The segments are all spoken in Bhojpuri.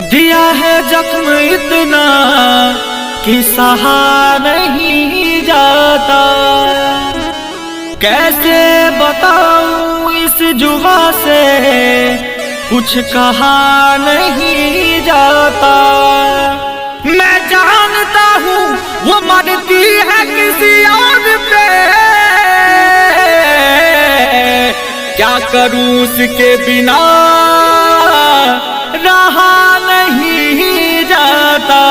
दिया है जख्म इतना कि सहा नहीं जाता। कैसे बताऊं इस जुबा से कुछ कहा नहीं जाता। मैं जानता हूँ वो मरती है किसी और पे, क्या करूं उसके बिना रहा नहीं जाता।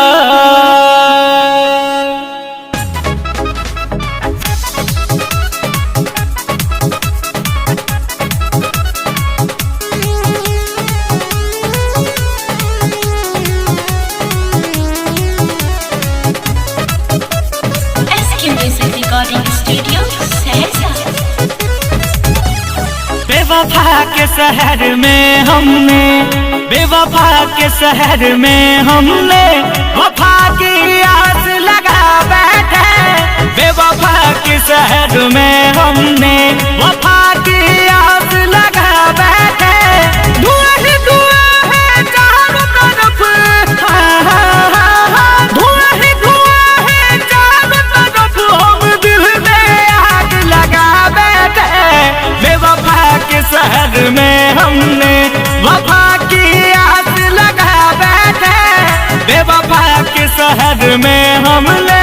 बेवफा के शहर में हमने, बेवफा के शहर में हमने वफा की आस लगा बैठे। बेवफा के शहर में हमने वफा की आस लगा बैठे। धुआं ही धुआं है चारों तरफ, धुआं ही धुआं है चारों तरफ। हम दिल में आग लगा बैठे। बेवफा के शहर में हमने वफा की आस लगा बैठे। बेवफा के शहर में हमने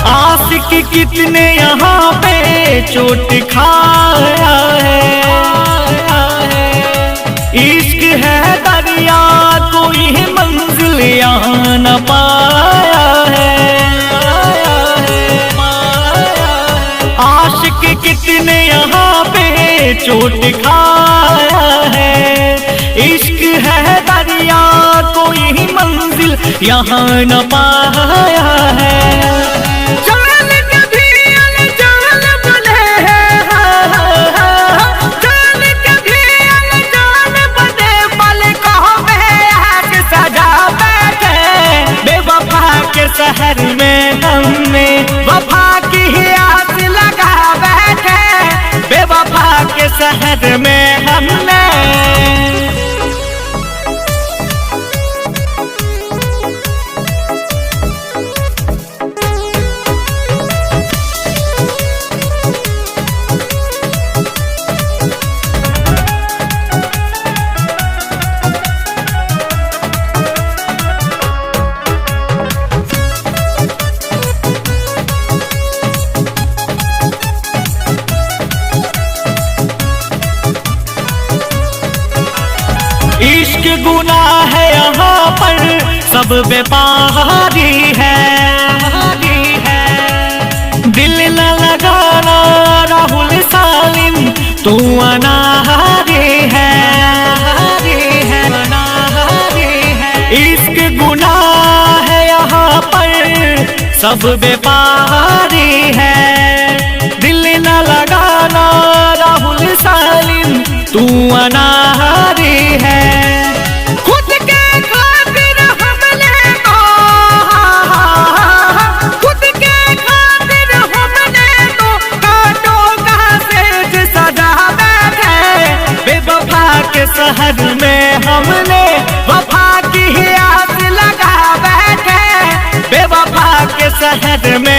आशिक कितने यहाँ पे चोट खाया है। इश्क है दरिया कोई मंजिल यहाँ न पाया है। आशिक कितने यहाँ पे चोट खाया है। इश्क है दरिया कोई मंजिल यहाँ न पाया है। शहर में हमने वफा की आस लगा बैठे। बेवफा के शहर में हमने इश्क गुनाह है यहाँ पर सब बेपारी है। दिल न लगाना राहुल सालिम तू अनाहारी है। इश्क गुनाह है यहाँ पर सब बेपारी है। दिल न लगाना राहुल सालिम तू अनाहारी है। खुद के खातिर हमने तो, खुद के खातिर हमने तो कांटों का सेज सजा बैठे। बेवफा के शहर में हमने वफा की आस लगा बैठे। बेवफा के शहर में